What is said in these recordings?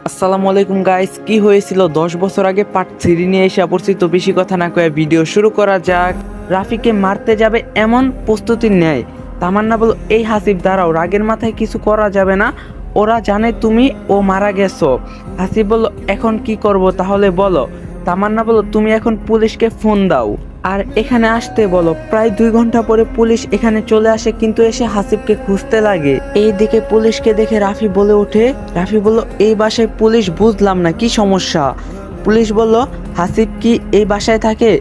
আসসালামু আলাইকুম গাইস, কি হয়েছিল 10 বছর আগে পার্ট 3 নিয়ে এসে পড়ছি। তো বেশি কথা না কয়ে ভিডিও শুরু করা যাক। রাফিকে মারতে যাবে এমন প্রস্তুতি নেয়। তামান্না বলো, এই হাসিব দাঁড়াও, রাগের মাথায় কিছু করা যাবে না, ওরা জানে তুমি ও মারা গেছো। হাসিব বলল, এখন কি করব তাহলে বলো। তামান্না বলল, তুমি এখন পুলিশকে ফোন দাও আর এখানে আসতে বলো। প্রায় 2 ঘন্টা পরে পুলিশ এখানে চলে আসে, কিন্তু এসে হাসিবকে খুঁজতে লাগে। এইদিকে পুলিশকে দেখে রাফি বলে ওঠে, রাফি বলল, এই বাসায় পুলিশ, বুঝলাম না কি সমস্যা। পুলিশ বলল, হাসিব কি এই বাসায় থাকে?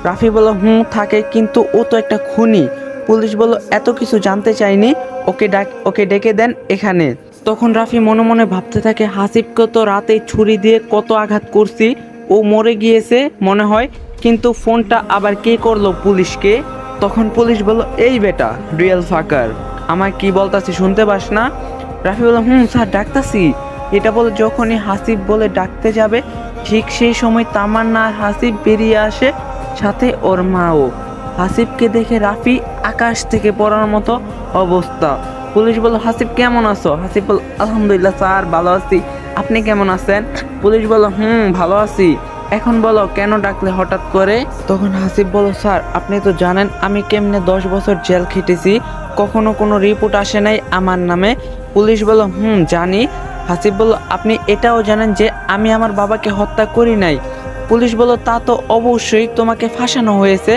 রাফি বলল, থাকে, কিন্তু ও তো একটা খুনি। পুলিশ বলল, এত কিছু জানতে চাইনি, ওকে ডেকে দেন এখানে। তখন রাফি মনে মনে ভাবতে থাকে, হাসিবকে তো রাতে ছুরি দিয়ে কত আঘাত করছি, ও মরে গিয়েছে মনে হয়, কিন্তু ফোনটা আবার কে করলো পুলিশকে? তখন পুলিশ বলল, এই বেটা রিয়েল ফাকার, আমায় কি বলতাছি শুনতে পাস না? রাফি বলল, স্যার ডাকতাছি। এটা বলে যখনই হাসিব বলে ডাকতে যাবে, ঠিক সেই সময় তামান্না আর হাসিব বেরিয়ে আসে, সাথে ওর মাও। হাসিবকে দেখে রাফি আকাশ থেকে পড়ার মতো অবস্থা। পুলিশ বলল, হাসিব কেমন আছো? হাসিব বলল, আলহামদুলিল্লাহ স্যার, ভালো আছি, আপনি কেমন আছেন? পুলিশ বলল, ভালো আছি। এখন বলো, কেন ডাকলে হঠাৎ করে? তখন হাসিব বলল, স্যার আপনি তো জানেন আমি কেমনে 10 বছর জেল খেটেছি, কখনো কোনো রিপোর্ট আসে নাই আমার নামে। পুলিশ বলল, জানি। হাসিব বলল, আপনি এটাও জানেন যে আমি আমার বাবাকে হত্যা করি নাই? পুলিশ বলল, তা তো অবশ্যই, তোমাকে ফাঁসানো হয়েছে।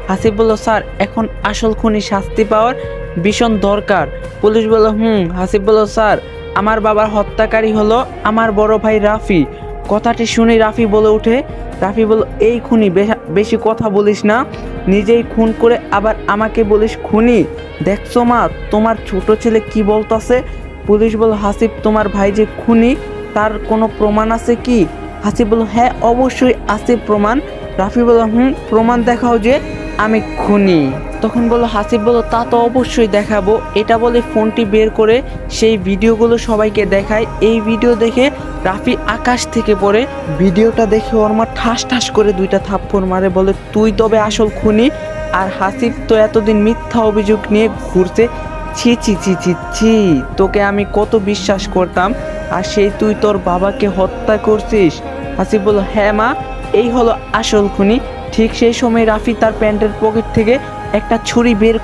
হাসিব বলল, স্যার এখন আসল খুনি শাস্তি পাওয়ার ভীষণ দরকার। পুলিশ বলল, হাসিব বলল, স্যার আমার বাবার হত্যাকারী হলো আমার বড় ভাই রাফি। কথাটি শুনে রাফি বলে ওঠে, রাফি বলল, এই খুনি, বেশি কথা বলিস না, নিজেই খুন করে আবার আমাকে বলিস খুনি। দেখছো মা, তোমার ছোট ছেলে কি বলতাছে? পুলিশ বলল, হাসিব তোমার ভাই যে খুনি, তার কোনো প্রমাণ আছে কি? হাসিব বলল, হ্যাঁ অবশ্যই আছে প্রমাণ। রাফি বলল, প্রমাণ দেখাও যে আমি খুনি। তখন বলল, হাসিব বলল, তা তো অবশ্যই দেখাবো। এটা বলে ফোনটি বের করে সেই ভিডিওগুলো সবাইকে দেখায়। এই ভিডিও দেখে রাফি আকাশ থেকে পড়ে। ভিডিওটা দেখে ওর মা ঠাস ঠাস করে 2টা থাপ্পড় মারে, বলে, তুই তবে আসল খুনি, আর হাসিব তো এতদিন মিথ্যা অভিযোগ নিয়ে ঘুরছে। ছি ছি ছি ছি ছি, তোকে আমি কত বিশ্বাস করতাম, আর সেই তুই তোর বাবাকে হত্যা করছিস। হাসিব বলল, হ্যাঁ মা, এই হলো আসল খুনি। ঠিক সেই সময় রাফি তার প্যান্টের পকেট থেকে একটা ছুরি বের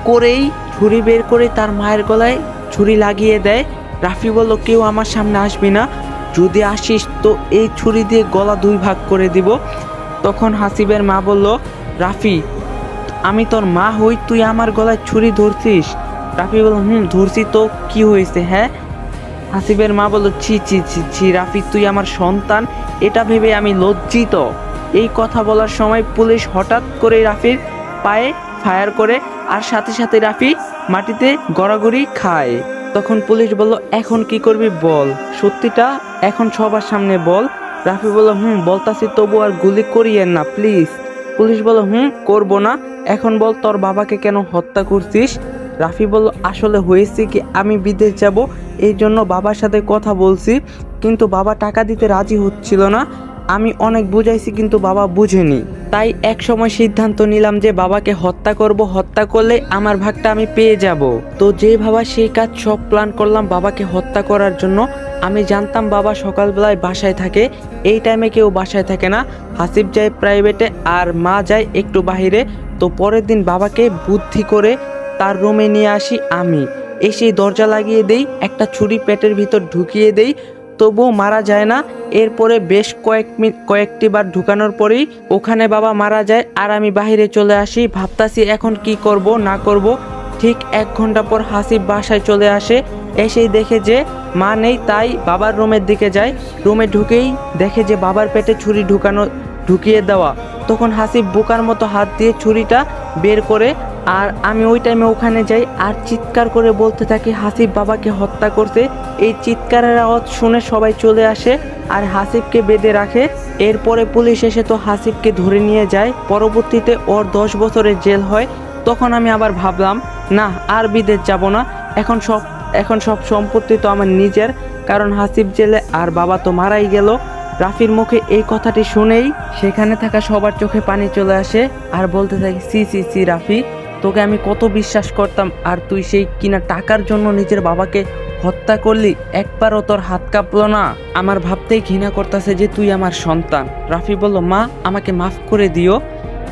করে তার মায়ের গলায় ছুরি লাগিয়ে দেয়। রাফি বলল, কেউ আমার সামনে আসবি না, যদি আসিস তো এই ছুরি দিয়ে গলা 2 ভাগ করে দিব। তখন হাসিবের মা বলল, রাফি আমি তোর মা হই, তুই আমার গলায় ছুরি ধরছিস? রাফি বলল, ধরছি তো, কি হয়েছে? হ্যাঁ। হাসিবের মা বলল, ছি ছি ছি ছি রাফি, তুই আমার সন্তান, এটা ভেবে আমি লজ্জিত। এই কথা বলার সময় পুলিশ হঠাৎ করে রাফির পায়ে ফায়ার করে, আর সাথে সাথে রাফি মাটিতে গড়াগড়ি খায়। তখন পুলিশ বলল, এখন কি করবি বল, সত্যিটা এখন সবার সামনে বল। রাফি বলল, বলতাছি, তবু আর গুলি করিয়েন না প্লিজ। পুলিশ বলল, করবো না, এখন বল তোর বাবাকে কেন হত্যা করছিস? রাফি বলল, আসলে হয়েছে কি, আমি বিদেশ যাব, এই জন্য বাবার সাথে কথা বলছি, কিন্তু বাবা টাকা দিতে রাজি হচ্ছিল না। আমি অনেক বুঝাইছি, কিন্তু বাবা বুঝেনি। তাই এক সময় সিদ্ধান্ত নিলাম যে বাবাকে হত্যা করব, হত্যা করলে আমার ভাগটা আমি পেয়ে যাব। তো যে ভাবা সেই কাজ, সব প্ল্যান করলাম বাবাকে হত্যা করার জন্য। আমি জানতাম বাবা সকালবেলায় বাসায় থাকে, এই টাইমে কেউ বাসায় থাকে না, হাসিব যায় প্রাইভেটে আর মা যায় একটু বাহিরে। তো পরের দিন বাবাকে বুদ্ধি করে তার রুমে নিয়ে আসি আমি। এসেই দরজা লাগিয়ে দেই, একটা ছুরি পেটের ভিতর ঢুকিয়ে দেই, তবুও মারা যায় না। এরপরে বেশ কয়েকটি বার ঢুকানোর পরেই ওখানে বাবা মারা যায়, আর আমি বাহিরে চলে আসি, ভাবতাছি এখন কি করব না করব। ঠিক 1 ঘন্টা পর হাসিব বাসায় চলে আসে, এসেই দেখে যে মা নেই, তাই বাবার রুমের দিকে যায়। রুমে ঢুকেই দেখে যে বাবার পেটে ছুরি ঢুকিয়ে দেওয়া। তখন হাসিব বোকার মতো হাত দিয়ে ছুরিটা বের করে, আর আমি ওই টাইমে ওখানে যাই আর চিৎকার করে বলতে থাকি, হাসিব বাবাকে হত্যা করছে। এই চিৎকারের আওয়াজ শুনে সবাই চলে আসে আর হাসিবকে বেঁধে রাখে। এরপরে পুলিশ এসে তো হাসিবকে ধরে নিয়ে যায়। পরবর্তীতে ওর 10 বছরের জেল হয়। তখন আমি আবার ভাবলাম, না আর বিদেশ যাব না, এখন সব সম্পত্তি তো আমার নিজের, কারণ হাসিব জেলে আর বাবা তো মারাই গেল। রাফির মুখে এই কথাটি শুনেই সেখানে থাকা সবার চোখে পানি চলে আসে আর বলতে থাকে, সি সি সি রাফি, তোকে আমি কত বিশ্বাস করতাম, আর তুই সেই কিনা টাকার জন্য নিজের বাবাকে হত্যা করলি, একবারও তোর হাত কাঁপলো না? আমার ভাবতেই ঘৃণা করতেছে যে তুই আমার সন্তান। রাফি বলল, মা আমাকে মাফ করে দিও।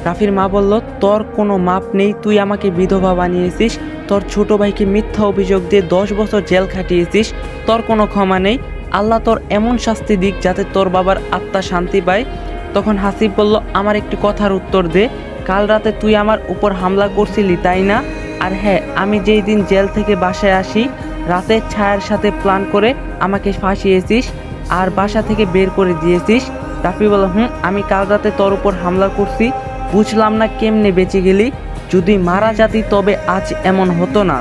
রাফির মা বলল, তোর কোনো মাপ নেই, তুই আমাকে বিধবা বানিয়েছিস, তোর ছোট ভাইকে মিথ্যা অভিযোগ দিয়ে 10 বছর জেল খাটিয়েছিস, তোর কোনো ক্ষমা নেই। আল্লাহ তোর এমন শাস্তি দিক যাতে তোর বাবার আত্মা শান্তি পায়। তখন হাসিব বলল, আমার একটি কথার উত্তর দে, কাল রাতে তুই আমার উপর হামলা করছিলি তাই না? আর হ্যাঁ, আমি যেই দিন জেল থেকে বাসায় আসি রাতের ছায়ার সাথে প্ল্যান করে আমাকে ফাঁসিয়েছিস আর বাসা থেকে বের করে দিয়েছিস। রাফি বলল, আমি কাল রাতে তোর উপর হামলা করছি, বুঝলাম না কেমনে বেঁচে গেলি, যদি মারা যাতি তবে আজ এমন হতো না।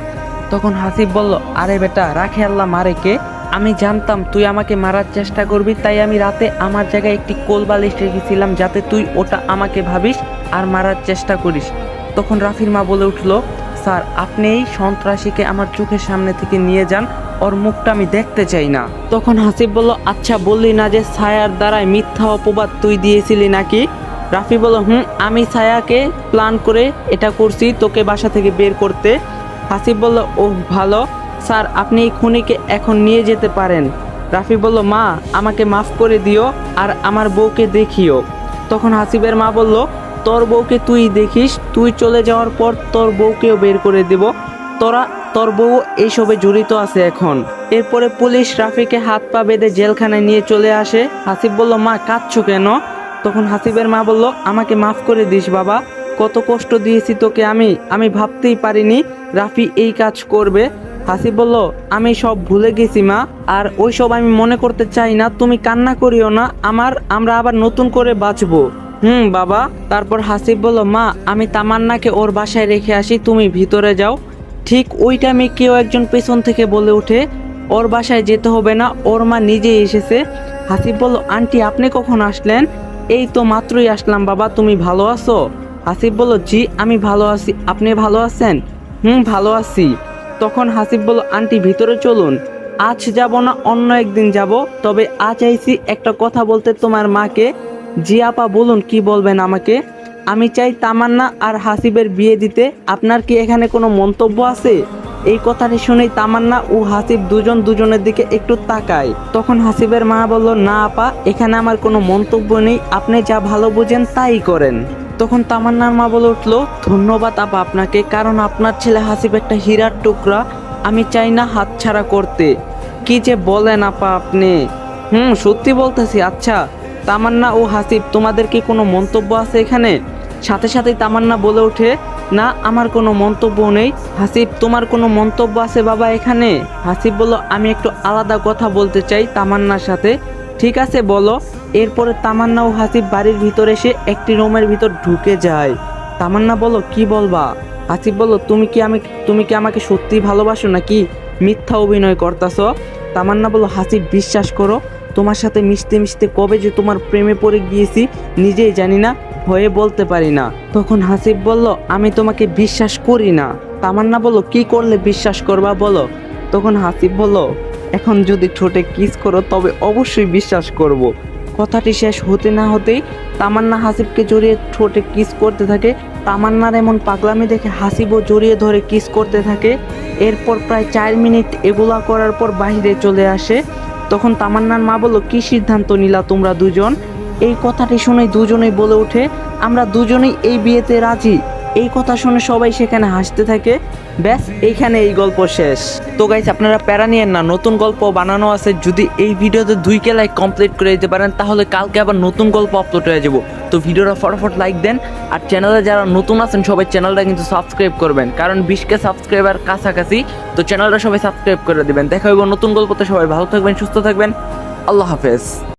তখন হাসিব বলল, আরে বেটা, রাখে আল্লাহ মারে কে, আমি জানতাম তুই আমাকে মারার চেষ্টা করবি, তাই আমি রাতে আমার জায়গায় একটি কোল বালিশ রেখেছিলাম যাতে তুই ওটা আমাকে ভাবিস আর মারার চেষ্টা করিস। তখন রাফির মা বলে উঠল, স্যার আপনি এই সন্ত্রাসীকে আমার চোখের সামনে থেকে নিয়ে যান, ওর মুখটা আমি দেখতে চাই না। তখন হাসিব বলল, আচ্ছা বললি না যে ছায়ার দ্বারাই মিথ্যা অপবাদ তুই দিয়েছিলি নাকি? রাফি বলল, আমি ছায়াকে প্ল্যান করে এটা করছি তোকে বাসা থেকে বের করতে। হাসিব বলল, ওহ ভালো, স্যার আপনি এই খুনিকে এখন নিয়ে যেতে পারেন। রাফি বলল, মা আমাকে মাফ করে দিও আর আমার বউকে দেখিও। তখন হাসিবের মা বলল, তোর বউকে তুই দেখিস, তুই চলে যাওয়ার পর তোর বউকেও বের করে দেব, তোর বউ এইসবে জড়িত আছে এখন। এরপরে পুলিশ রাফিকে হাত পা বেঁধে জেলখানায় নিয়ে চলে আসে। হাসিব বলল, মা কাঁদছো কেন? তখন হাসিবের মা বলল, আমাকে মাফ করে দিস বাবা, কত কষ্ট দিয়েছি তোকে আমি ভাবতেই পারিনি রাফি এই কাজ করবে। হাসিব বলল, আমি সব ভুলে গেছি মা, আর ওইসব আমি মনে করতে চাই না, তুমি কান্না করিও না, আমরা আবার নতুন করে বাঁচবো। বাবা। তারপর হাসিব বলল, মা আমি তামান্নাকে ওর বাসায় রেখে আসি, তুমি ভিতরে যাও। ঠিক ওই টাইমে কেউ একজন পেছন থেকে বলে ওঠে, ওর বাসায় যেতে হবে না, ওর মা নিজেই এসেছে। হাসিব বলল, আন্টি আপনি কখন আসলেন? এই তো মাত্রই আসলাম বাবা, তুমি ভালো আছো? হাসিব বলল, জি আমি ভালো আছি, আপনি ভালো আছেন? ভালো আছি। তখন হাসিব বলল, আন্টি ভিতরে চলুন, আজ যাব না অন্য একদিন যাব, তবে আজ আইছি একটা কথা বলতে তোমার মাকে। জি আপা বলুন, কি বলবেন আমাকে? আমি চাই তামান্না আর হাসিবের বিয়ে দিতে, আপনার কি এখানে কোনো মন্তব্য আছে? এই কথাটি শুনেই তামান্না ও হাসিব দুজনের দিকে একটু তাকায়। তখন হাসিবের মা বলল, না আপা এখানে আমার কোনো মন্তব্য নেই, আপনি যা ভালো বোঝেন তাই করেন। তখন তামান্নার মা বলে উঠল, ধন্যবাদ আপা আপনাকে, কারণ আপনার ছেলে হাসিব একটা হীরার টুকরা, আমি চাই না হাতছাড়া করতে। কি যে বলেন আপা আপনি? সত্যি বলতেছি। আচ্ছা তামান্না ও হাসিব তোমাদের কি কোনো মন্তব্য আছে এখানে? সাথে সাথেই তামান্না বলে ওঠে, না আমার কোনো মন্তব্য নেই। হাসিব তোমার কোনো মন্তব্য আছে বাবা এখানে? হাসিব বলল, আমি একটু আলাদা কথা বলতে চাই তামান্নার সাথে। ঠিক আছে বলো। এরপরে তামান্না ও হাসিব বাড়ির ভিতরে এসে একটি রুমের ভিতর ঢুকে যায়। তামান্না বলল, কি বলবা? হাসিব বলল, তুমি কি আমাকে সত্যি ভালোবাসো নাকি মিথ্যা অভিনয় করতেছ? তামান্না বলল, হাসিব বিশ্বাস করো, তোমার সাথে মিশতে মিশতে কবে যে তোমার প্রেমে পড়ে গিয়েছি নিজেই জানি না, ভয়ে বলতে পারি না। তখন হাসিব বলল, আমি তোমাকে বিশ্বাস করি না। তামান্না বলল, কি করলে বিশ্বাস করবা বলো? তখন হাসিব বলল, এখন যদি ঠোঁটে কিস করো তবে অবশ্যই বিশ্বাস করব। কথাটি শেষ হতে না হতেই তামান্না হাসিবকে জড়িয়ে ঠোঁটে কিস করতে থাকে। তামান্নার এমন পাগলামি দেখে হাসিবও জড়িয়ে ধরে কিস করতে থাকে। এরপর প্রায় 4 মিনিট এগুলা করার পর বাইরে চলে আসে। তখন তামান্নার মা বলল, কি সিদ্ধান্ত নিলা তোমরা দুজন? এই কথাটি শুনে দুজনেই বলে ওঠে, আমরা দুজনেই এই বিয়েতে রাজি। এই কথা শুনে সবাই সেখানে হাসতে থাকে। ব্যাস এইখানে এই গল্প শেষ। তো গাইস আপনারা প্যারা নিয়েন না, নতুন গল্প বানানো আছে। যদি এই ভিডিওতে 2K লাইক কমপ্লিট করে দিতে পারেন তাহলে কালকে আবার নতুন গল্প আপলোড হয়ে যাব। তো ভিডিওটা ফটাফট লাইক দেন, আর চ্যানেলে যারা নতুন আছেন সবাই চ্যানেলটা কিন্তু সাবস্ক্রাইব করবেন, কারণ 20K সাবস্ক্রাইবার কাছাকাছি। তো চ্যানেলটা সবাই সাবস্ক্রাইব করে দিবেন। দেখা হইব নতুন গল্পতে। সবাই ভালো থাকবেন, সুস্থ থাকবেন। আল্লাহ হাফেজ।